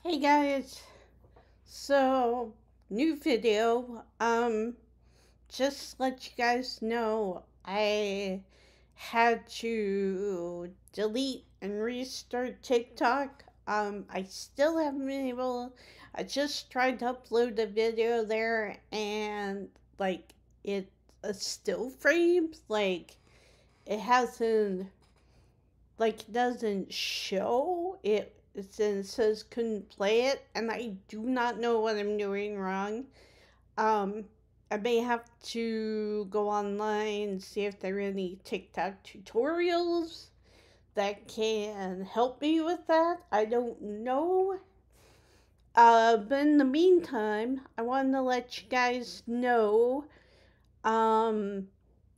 Hey guys, so new video. Just let you guys know I had to delete and restart TikTok. I still haven't been able. I just tried to upload a video there and like it a still frame, like it hasn't it doesn't show it. It says couldn't play it, and I do not know what I'm doing wrong. Um, I may have to go online and see if there are any TikTok tutorials that can help me with that. I don't know. But in the meantime, I wanted to let you guys know. Um,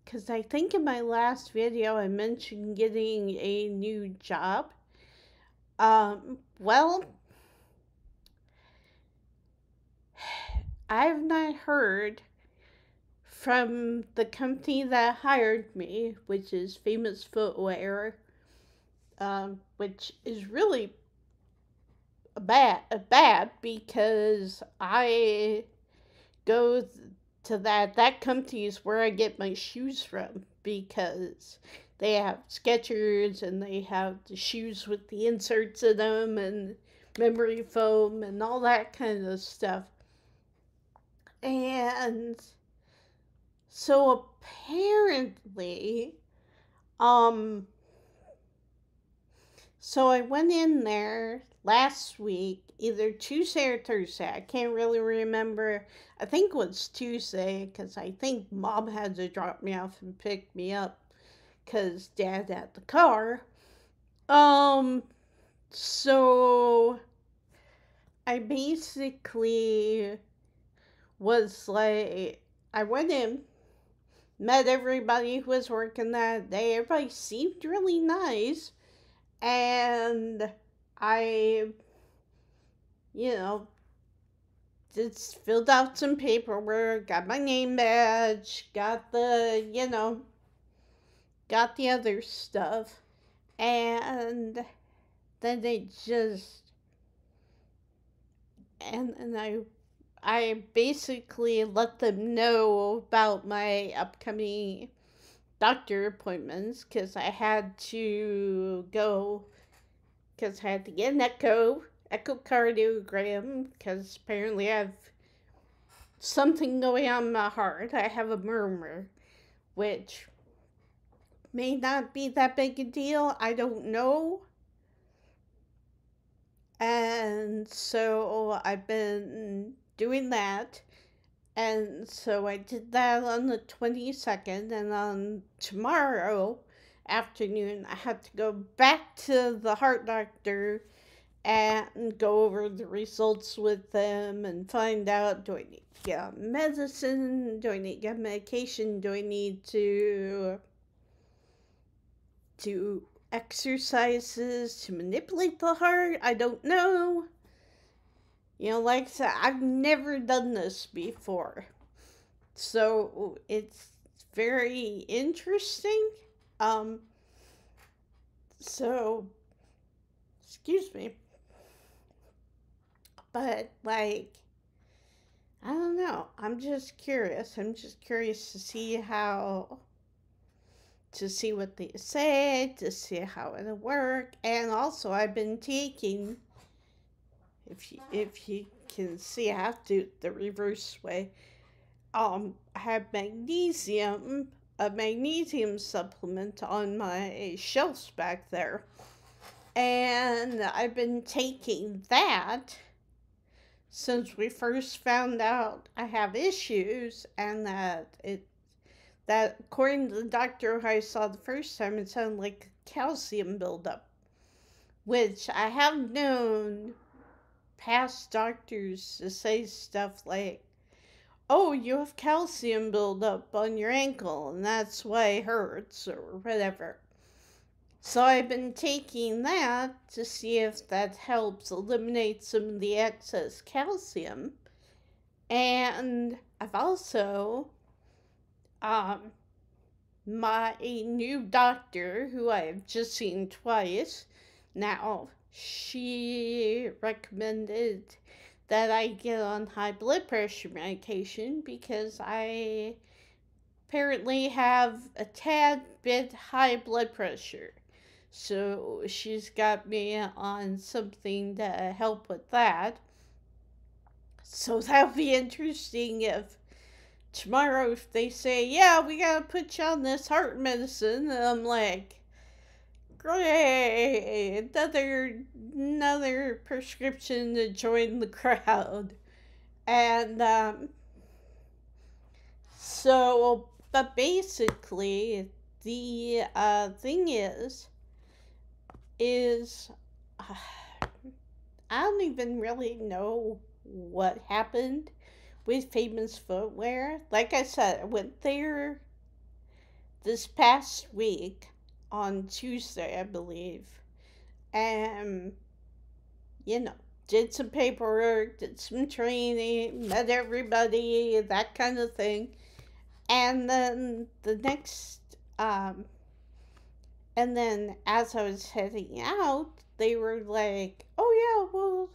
because I think in my last video I mentioned getting a new job. Well, I have not heard from the company that hired me, which is Famous Footwear, which is really bad because I go to that company is where I get my shoes from because they have Skechers and they have the shoes with the inserts in them and memory foam and all that kind of stuff. And so apparently, um, so I went in there last week, either Tuesday or Thursday. I can't really remember. I think it was Tuesday because I think mom had to drop me off and pick me up because dad had the car. Um, so I basically was like, I went in, met everybody who was working that day. Everybody seemed really nice. And I, you know, just filled out some paperwork, got my name badge, got got the other stuff. And then they just, and I basically let them know about my upcoming doctor appointments because I had to go because I had to get an echocardiogram because apparently I have something going on in my heart. I have a murmur, which may not be that big a deal. I don't know. And so I've been doing that. And so I did that on the 22nd. And on tomorrow afternoon, I have to go back to the heart doctor and go over the results with them and find out, do I need to get on medicine? Do I need to get medication? Do I need to do exercises to manipulate the heart? I don't know. Like I said, I've never done this before. So it's very interesting. Um, so, excuse me. But, I don't know. I'm just curious. I'm just curious to see what they say, to see how it'll work. And also, I've been taking, if you can see, I have to the reverse way. I have a magnesium supplement on my shelves back there. And I've been taking that since we first found out I have issues and that according to the doctor who I saw the first time, it sounded like calcium buildup, which I have known past doctors to say stuff like, oh, you have calcium buildup on your ankle and that's why it hurts or whatever. So I've been taking that to see if that helps eliminate some of the excess calcium. And I've also, um, my new doctor, who I have just seen twice now, she recommended that I get on high blood pressure medication because I apparently have a tad bit high blood pressure. So she's got me on something to help with that. So that'll be interesting if tomorrow if they say, yeah, we gotta put you on this heart medicine, and I'm like, great, another prescription to join the crowd. And so, but basically, the thing is I don't even really know what happened with Famous Footwear. Like I said, I went there this past week on Tuesday, I believe, and you know, did some paperwork, did some training, met everybody, that kind of thing. And then the next, and then as I was heading out, they were like, "Oh yeah,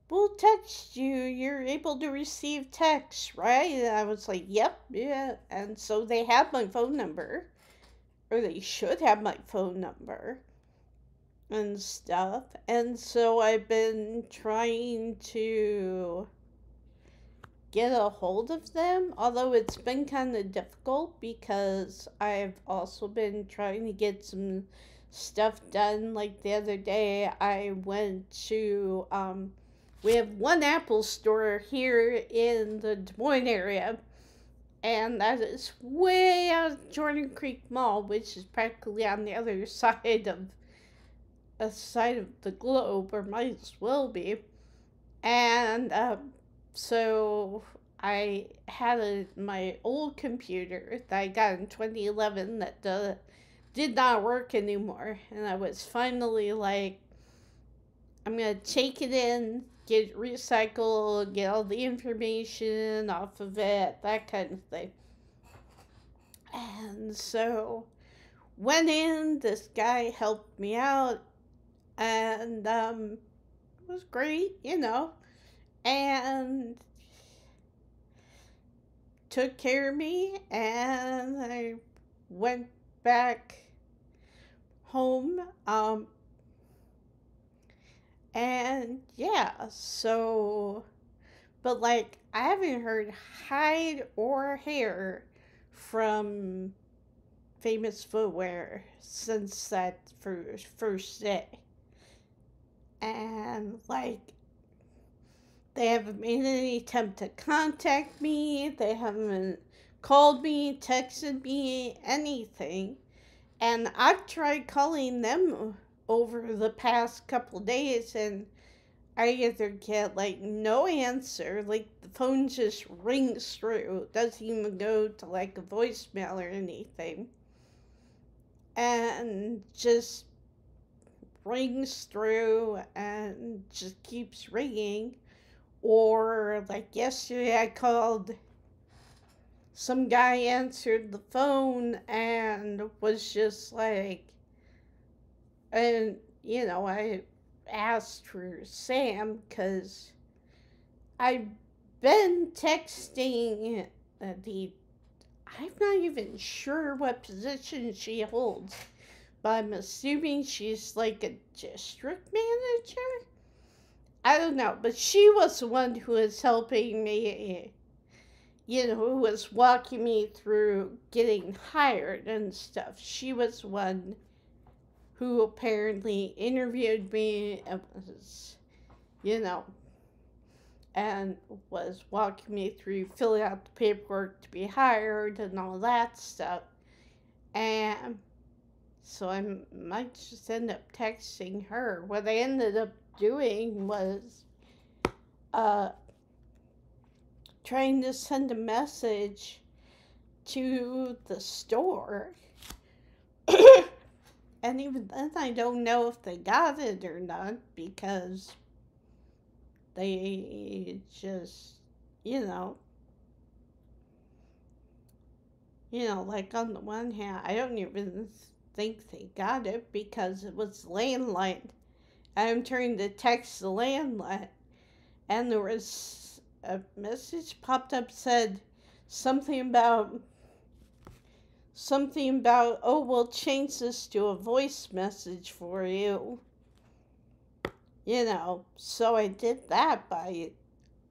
we'll text you. You're able to receive text, right?" And I was like, "Yep, yeah." And so they have my phone number, or they should have my phone number and stuff. And so I've been trying to get a hold of them, although it's been kind of difficult because I've also been trying to get some stuff done. Like the other day, I went to, we have one Apple store here in the Des Moines area, and that is way out of Jordan Creek Mall, which is practically on the other side of the globe, or might as well be. And so I had my old computer that I got in 2011 that did not work anymore. And I was finally like, I'm going to take it in, get it recycled, get all the information off of it, that kind of thing. And so went in, this guy helped me out, and it was great, and took care of me, and I went back home. And yeah, so, but like, I haven't heard hide or hair from Famous Footwear since that first day. And like, they haven't made any attempt to contact me. They haven't called me, texted me, anything. And I've tried calling them over the past couple days, and I either get like no answer, like the phone just rings through, it doesn't even go to like a voicemail or anything, and just rings through and just keeps ringing. Or like yesterday, I called, some guy answered the phone and was just like, and I asked for Sam because I've been texting the, I'm not even sure what position she holds, but I'm assuming she's like a district manager. I don't know, but she was the one who was helping me, who was walking me through getting hired and stuff. She was the one who apparently interviewed me and was, and was walking me through filling out the paperwork to be hired and all that stuff. And so I might just end up texting her. What I ended up doing was trying to send a message to the store. And even then, I don't know if they got it or not because they just, like on the one hand, I don't even think they got it because it was landline. I'm trying to text the landline, and there was a message popped up, said something about oh, we'll change this to a voice message for you. So I did that, but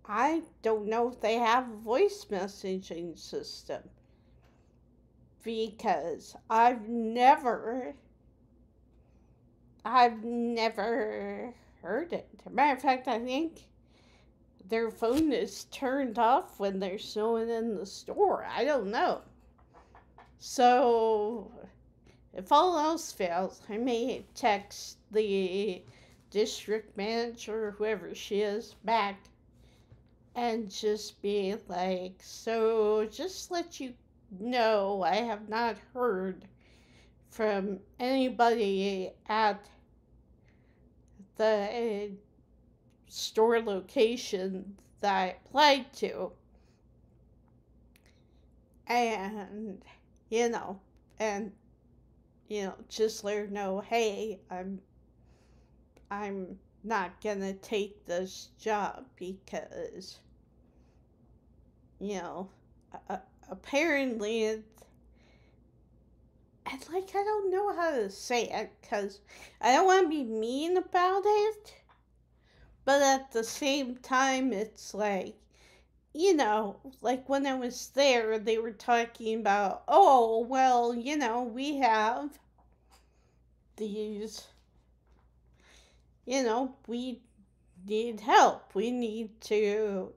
I don't know if they have a voice messaging system, because I've never heard it. As a matter of fact, I think their phone is turned off when they're showing in the store. I don't know. So, if all else fails, I may text the district manager, whoever she is, back and just be like, so just let you know, I have not heard from anybody at the store location that I applied to. And, you know, and, just let her know, hey, I'm not gonna take this job because, you know, apparently and like, I don't know how to say it because I don't want to be mean about it, but at the same time, it's like, like when I was there, they were talking about, oh, well, we have these, we need help. We need to,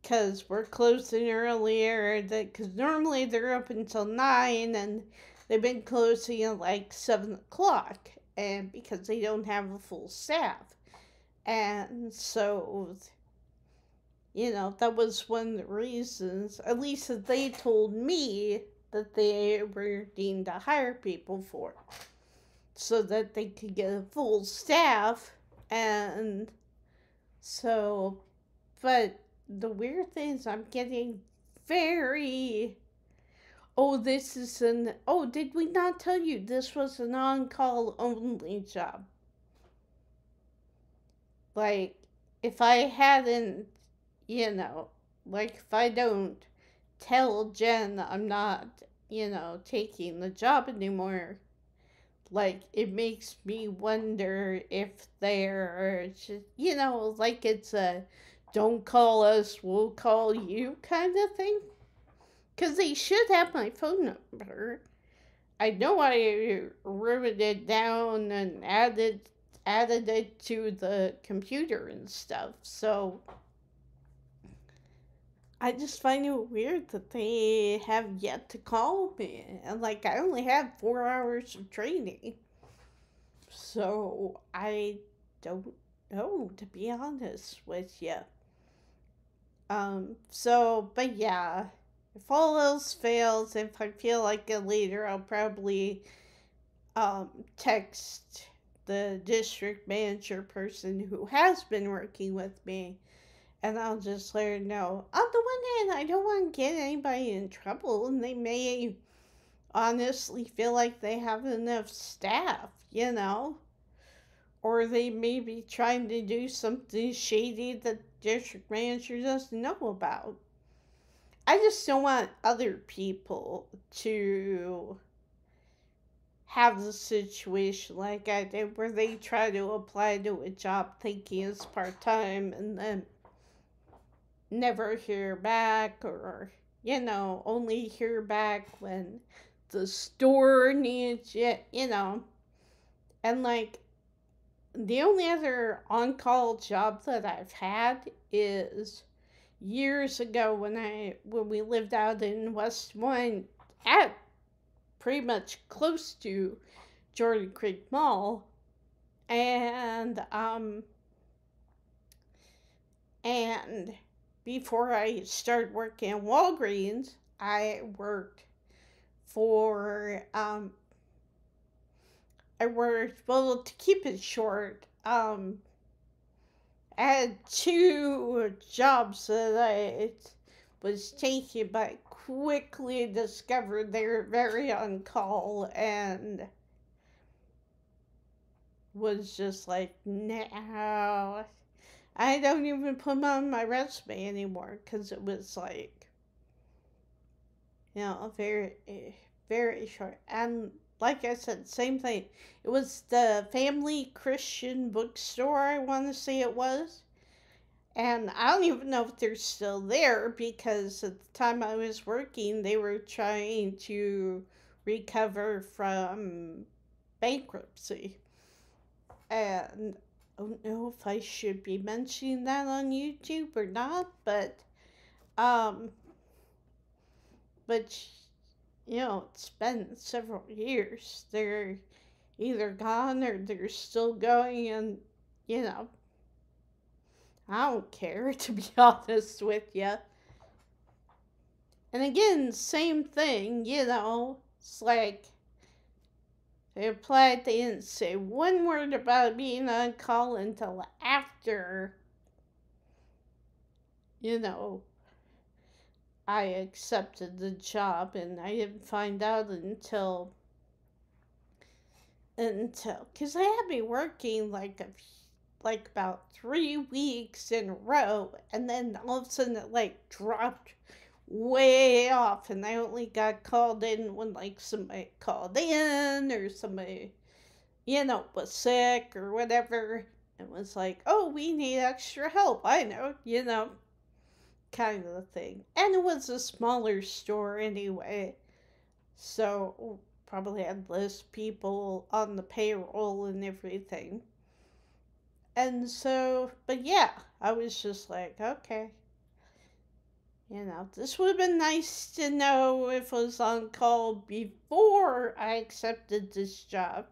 because we're closing earlier, because normally they're open until 9, and they've been closing at like 7 o'clock, and because they don't have a full staff. And so, that was one of the reasons, at least that they told me, that they were needing to hire people for, so that they could get a full staff. And so, but the weird thing is I'm getting very, oh, did we not tell you this was an on-call only job? Like, if I hadn't, like if I don't tell Jen I'm not, taking the job anymore, like, it makes me wonder if they're just, like it's a don't call us, we'll call you kind of thing. Because they should have my phone number. I know I wrote it down and added it to the computer and stuff. So I just find it weird that they have yet to call me. And like, I only have 4 hours of training. So I don't know, to be honest with you. But yeah, if all else fails, if I feel like it later, I'll probably text the district manager person who has been working with me, and I'll just let her know. On the one hand, I don't want to get anybody in trouble, and they may honestly feel like they have enough staff, or they may be trying to do something shady that the district manager doesn't know about. I just don't want other people to have the situation like I did, where they try to apply to a job thinking it's part-time and then never hear back, or, only hear back when the store needs it, And like, the only other on-call job that I've had is years ago when we lived out in West Des Moines, at pretty much close to Jordan Creek Mall, and before I started working at Walgreens, I worked for well, to keep it short, I had 2 jobs that I was taking, but I quickly discovered they were very on call, and was just like, no, I don't even put them on my resume anymore because it was like, very, very short. And like I said, same thing. It was the Family Christian Bookstore, I want to say it was. And I don't even know if they're still there because at the time I was working, they were trying to recover from bankruptcy. And I don't know if I should be mentioning that on YouTube or not, um, but it's been several years. They're either gone or they're still going, and you know, I don't care to be honest with you. And again, same thing, it's like they applied, they didn't say one word about being on call until after, you know, I accepted the job, and I didn't find out because I had me working like about 3 weeks in a row, and then all of a sudden it like dropped way off, and I only got called in when like somebody called in or somebody was sick or whatever. It was like, oh, we need extra help. I know, kind of a thing. And it was a smaller store anyway, so probably had less people on the payroll and everything. And so, but yeah, I was just like, okay, this would have been nice to know if I was on call before I accepted this job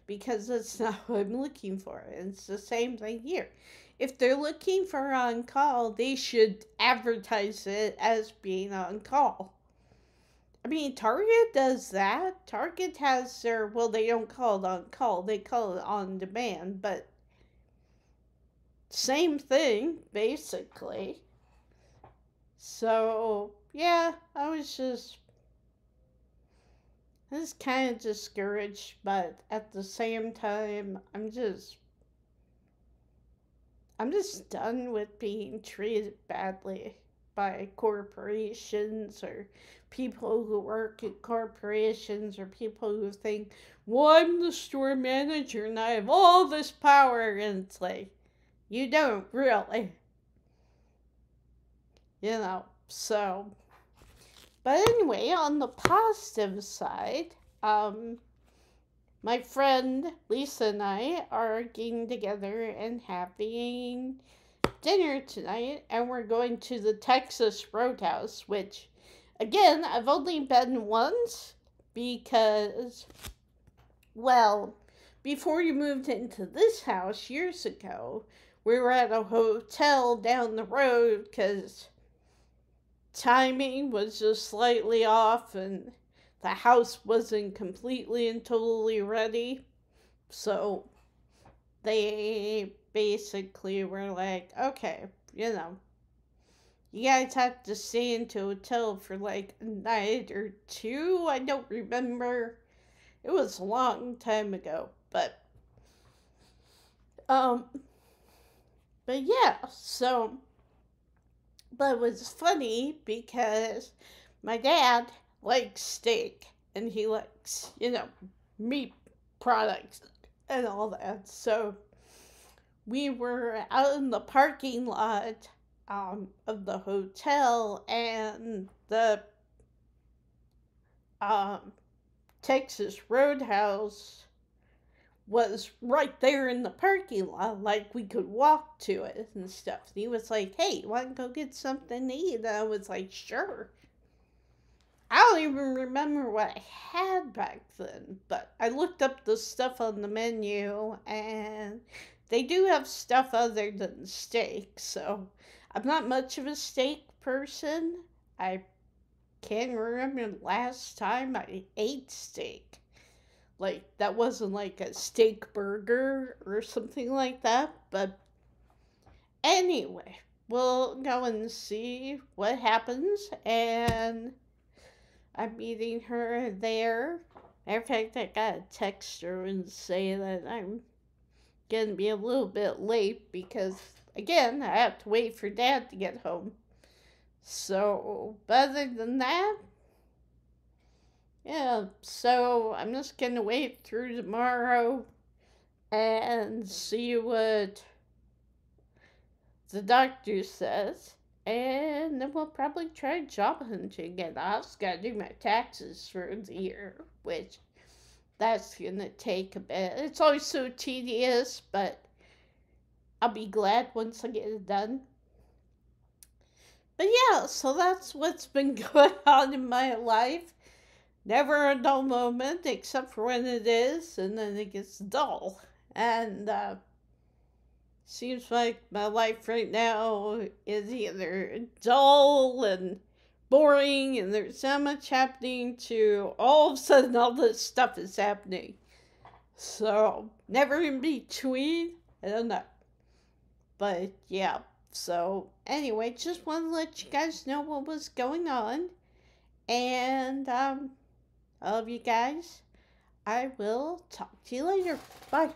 because that's not what I'm looking for. And it's the same thing here. If they're looking for on call, they should advertise it as being on call. I mean, Target does that. Target has well, they don't call it on call, they call it on demand, but same thing, basically. So, yeah, I was kind of discouraged, but at the same time, I'm just done with being treated badly by corporations or people who work at corporations or people who think, well, I'm the store manager and I have all this power. And it's like, you don't really, so. But anyway, on the positive side, my friend Lisa and I are getting together and having dinner tonight, and we're going to the Texas Roadhouse, which, again, I've only been once because, well, before you moved into this house years ago, we were at a hotel down the road because timing was just slightly off and the house wasn't completely and totally ready. So they basically were like, okay, you guys have to stay into a hotel for like a night or two. I don't remember. It was a long time ago, um but yeah, so but it was funny because my dad likes steak and he likes, meat products and all that. So we were out in the parking lot of the hotel, and the um, Texas Roadhouse was right there in the parking lot. Like, we could walk to it and stuff. And he was like, hey, you want to go get something to eat? And I was like, sure. I don't even remember what I had back then, but I looked up the stuff on the menu, and they do have stuff other than steak. So I'm not much of a steak person. I can't remember the last time I ate steak. Like, that wasn't like a steak burger or something like that. But anyway, we'll go and see what happens. And I'm meeting her there. Matter of fact, I gotta text her and say that I'm going to be a little bit late because, again, I have to wait for Dad to get home. So, but other than that, yeah, so I'm just going to wait through tomorrow and see what the doctor says. And then we'll probably try job hunting again. I also got to do my taxes for the year, which that's going to take a bit. It's always so tedious, but I'll be glad once I get it done. But yeah, so that's what's been going on in my life. Never a dull moment, except for when it is, and then it gets dull. And seems like my life right now is either dull and boring, and there's so much happening, to all of a sudden all this stuff is happening. So, never in between. I don't know. But yeah, so anyway, just want to let you guys know what was going on. And I love you guys. I will talk to you later. Bye.